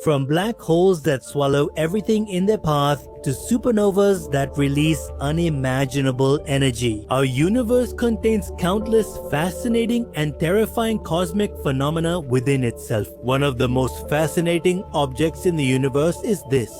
From black holes that swallow everything in their path to supernovas that release unimaginable energy, our universe contains countless fascinating and terrifying cosmic phenomena within itself. One of the most fascinating objects in the universe is this: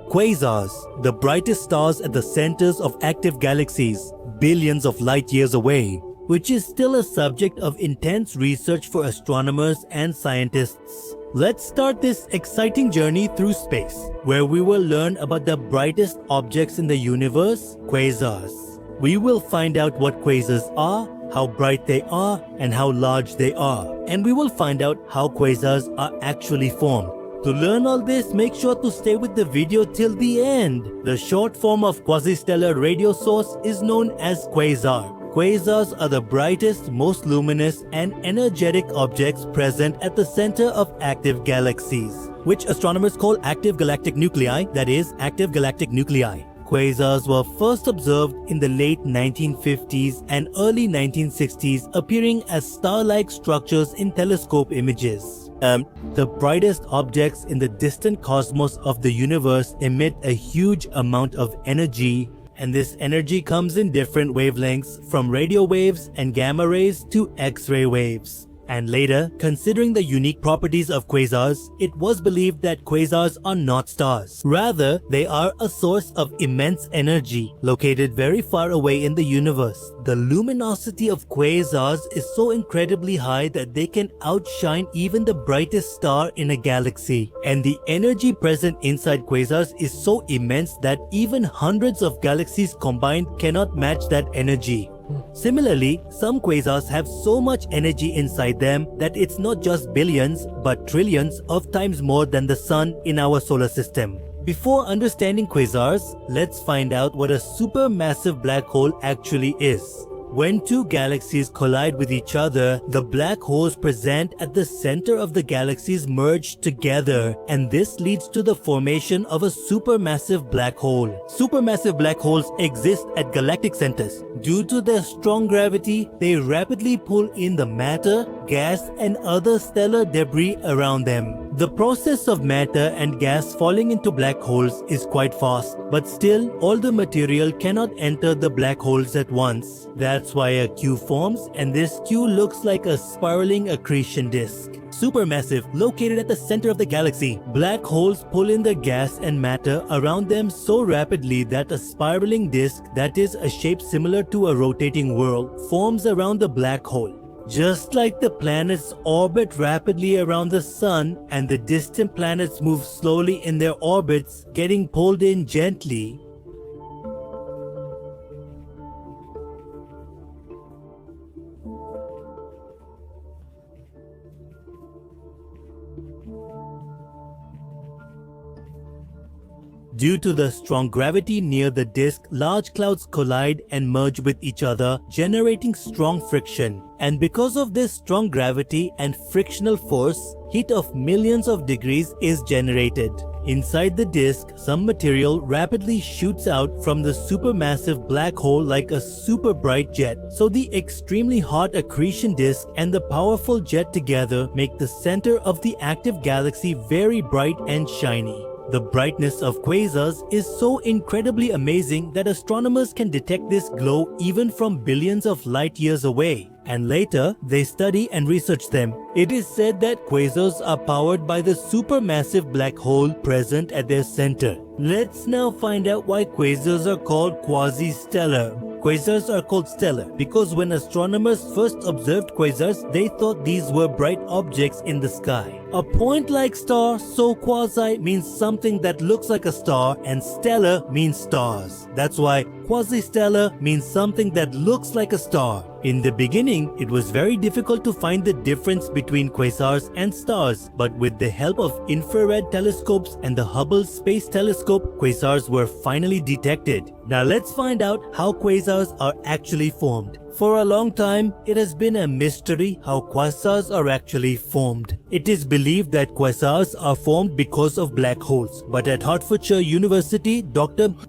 Quasars, the brightest stars at the centers of active galaxies, billions of light years away, which is still a subject of intense research for astronomers and scientists. Let's start this exciting journey through space, where we will learn about the brightest objects in the universe, quasars. We will find out what quasars are, how bright they are, and how large they are. And we will find out how quasars are actually formed. To learn all this, make sure to stay with the video till the end. The short form of Quasi-Stellar radio source is known as quasar. Quasars are the brightest, most luminous, and energetic objects present at the center of active galaxies, which astronomers call active galactic nuclei, that is, active galactic nuclei. Quasars were first observed in the late 1950s and early 1960s, appearing as star-like structures in telescope images. The brightest objects in the distant cosmos of the universe emit a huge amount of energy, and this energy comes in different wavelengths, from radio waves and gamma rays to X-ray waves. And later, considering the unique properties of quasars, it was believed that quasars are not stars. Rather, they are a source of immense energy located very far away in the universe. The luminosity of quasars is so incredibly high that they can outshine even the brightest star in a galaxy. And the energy present inside quasars is so immense that even hundreds of galaxies combined cannot match that energy. Similarly, some quasars have so much energy inside them that it's not just billions but trillions of times more than the sun in our solar system. Before understanding quasars, let's find out what a supermassive black hole actually is. When two galaxies collide with each other, the black holes present at the center of the galaxies merge together, and this leads to the formation of a supermassive black hole. Supermassive black holes exist at galactic centers. Due to their strong gravity, they rapidly pull in the matter, gas, and other stellar debris around them. The process of matter and gas falling into black holes is quite fast, but still, all the material cannot enter the black holes at once. That's why a Q forms, and this Q looks like a spiraling accretion disk. Supermassive, located at the center of the galaxy, black holes pull in the gas and matter around them so rapidly that a spiraling disk, that is a shape similar to a rotating whirl, forms around the black hole. Just like the planets orbit rapidly around the sun and the distant planets move slowly in their orbits, getting pulled in gently, due to the strong gravity near the disk, large clouds collide and merge with each other, generating strong friction. And because of this strong gravity and frictional force, heat of millions of degrees is generated. Inside the disk, some material rapidly shoots out from the supermassive black hole like a super bright jet. So the extremely hot accretion disk and the powerful jet together make the center of the active galaxy very bright and shiny. The brightness of quasars is so incredibly amazing that astronomers can detect this glow even from billions of light years away. And later, they study and research them. It is said that quasars are powered by the supermassive black hole present at their center. Let's now find out why quasars are called quasi-stellar. Quasars are called stellar because when astronomers first observed quasars, they thought these were bright objects in the sky. A point-like star, so quasi means something that looks like a star, and stellar means stars. That's why quasi-stellar means something that looks like a star. In the beginning, it was very difficult to find the difference between quasars and stars, but with the help of infrared telescopes and the Hubble Space Telescope, quasars were finally detected. Now let's find out how quasars are actually formed. For a long time, it has been a mystery how quasars are actually formed. It is believed that quasars are formed because of black holes, but at Hertfordshire University,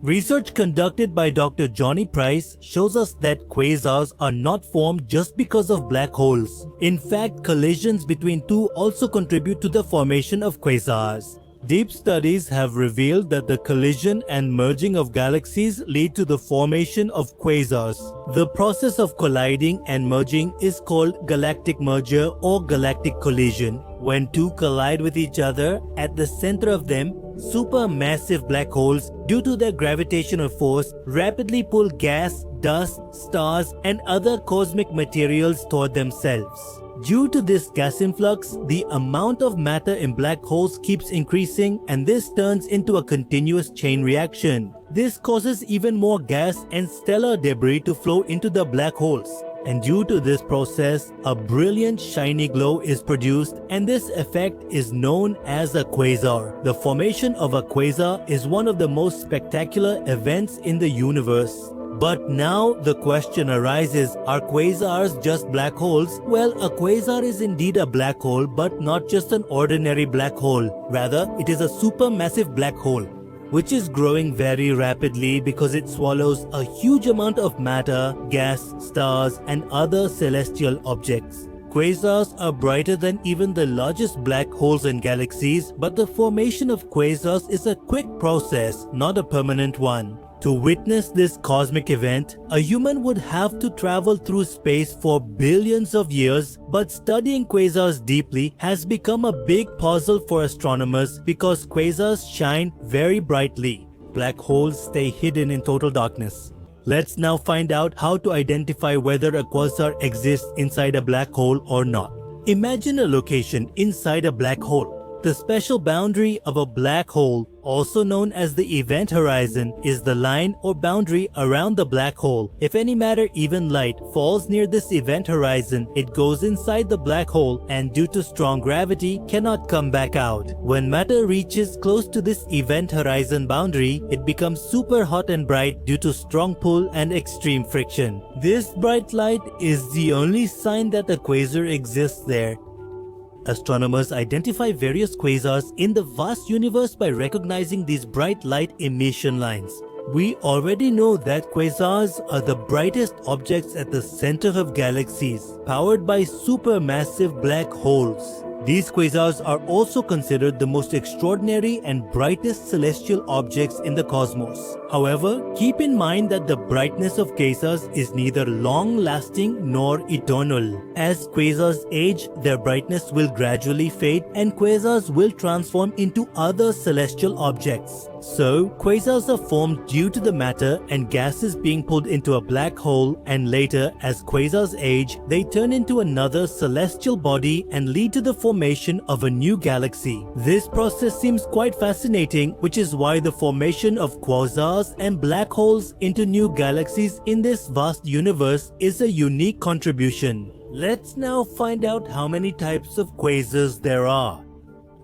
research conducted by Dr. Johnny Price shows us that quasars are not formed just because of black holes. In fact, collisions between two also contribute to the formation of quasars. Deep studies have revealed that the collision and merging of galaxies lead to the formation of quasars. The process of colliding and merging is called galactic merger or galactic collision. When two collide with each other, at the center of them, supermassive black holes, due to their gravitational force, rapidly pull gas, dust, stars, and other cosmic materials toward themselves. Due to this gas influx, the amount of matter in black holes keeps increasing, and this turns into a continuous chain reaction. This causes even more gas and stellar debris to flow into the black holes. And due to this process, a brilliant shiny glow is produced, and this effect is known as a quasar. The formation of a quasar is one of the most spectacular events in the universe. But now the question arises, are quasars just black holes? Well, a quasar is indeed a black hole, but not just an ordinary black hole. Rather, it is a supermassive black hole, which is growing very rapidly because it swallows a huge amount of matter, gas, stars, and other celestial objects. Quasars are brighter than even the largest black holes in galaxies, but the formation of quasars is a quick process, not a permanent one. To witness this cosmic event, a human would have to travel through space for billions of years, but studying quasars deeply has become a big puzzle for astronomers because quasars shine very brightly. Black holes stay hidden in total darkness. Let's now find out how to identify whether a quasar exists inside a black hole or not. Imagine a location inside a black hole. The special boundary of a black hole, also known as the event horizon, is the line or boundary around the black hole. If any matter, even light, falls near this event horizon, it goes inside the black hole and due to strong gravity cannot come back out. When matter reaches close to this event horizon boundary, it becomes super hot and bright due to strong pull and extreme friction. This bright light is the only sign that a quasar exists there. Astronomers identify various quasars in the vast universe by recognizing these bright light emission lines. We already know that quasars are the brightest objects at the center of galaxies, powered by supermassive black holes. These quasars are also considered the most extraordinary and brightest celestial objects in the cosmos. However, keep in mind that the brightness of quasars is neither long-lasting nor eternal. As quasars age, their brightness will gradually fade and quasars will transform into other celestial objects. So, quasars are formed due to the matter and gases being pulled into a black hole, and later, as quasars age, they turn into another celestial body and lead to the formation of a new galaxy. This process seems quite fascinating, which is why the formation of quasars and black holes into new galaxies in this vast universe is a unique contribution. Let's now find out how many types of quasars there are.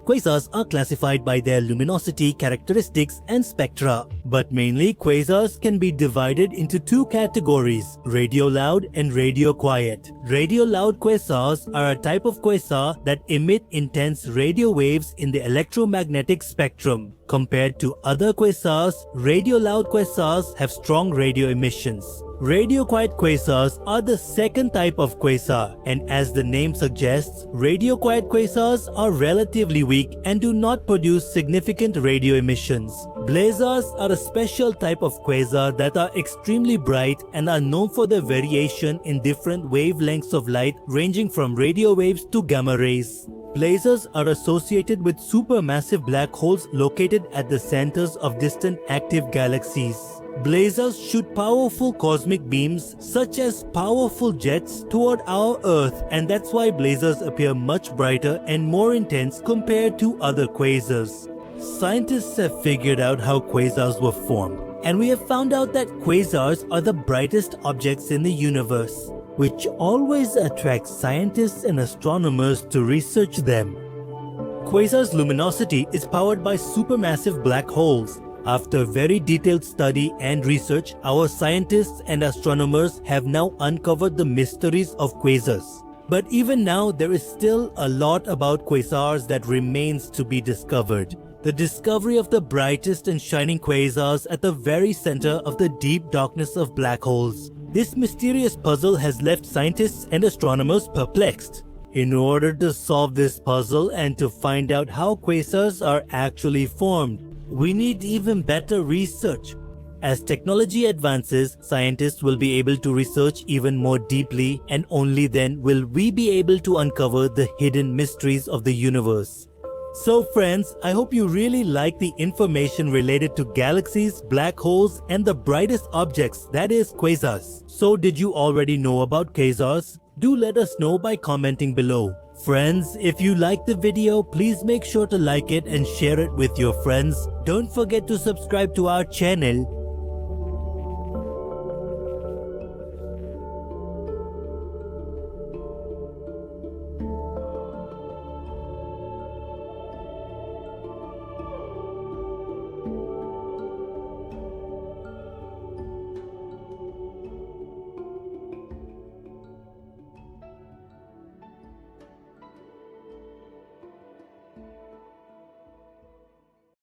Quasars are classified by their luminosity, characteristics, and spectra. But mainly, quasars can be divided into two categories: radio loud and radio quiet. Radio loud quasars are a type of quasar that emit intense radio waves in the electromagnetic spectrum. Compared to other quasars, radio loud quasars have strong radio emissions. Radio quiet quasars are the second type of quasar, and as the name suggests, radio quiet quasars are relatively weak and do not produce significant radio emissions. Blazars are a special type of quasar that are extremely bright and are known for their variation in different wavelengths of light ranging from radio waves to gamma rays. Blazars are associated with supermassive black holes located at the centers of distant active galaxies. Blazars shoot powerful cosmic beams such as powerful jets toward our Earth, and that's why blazars appear much brighter and more intense compared to other quasars. Scientists have figured out how quasars were formed, and we have found out that quasars are the brightest objects in the universe, which always attracts scientists and astronomers to research them. Quasars' luminosity is powered by supermassive black holes. After very detailed study and research, our scientists and astronomers have now uncovered the mysteries of quasars. But even now, there is still a lot about quasars that remains to be discovered. The discovery of the brightest and shining quasars at the very center of the deep darkness of black holes. This mysterious puzzle has left scientists and astronomers perplexed. In order to solve this puzzle and to find out how quasars are actually formed, we need even better research. As technology advances, scientists will be able to research even more deeply, and only then will we be able to uncover the hidden mysteries of the universe. So friends, I hope you really like the information related to galaxies, black holes, and the brightest objects, that is quasars. So did you already know about quasars? Do let us know by commenting below. Friends, if you liked the video, please make sure to like it and share it with your friends. Don't forget to subscribe to our channel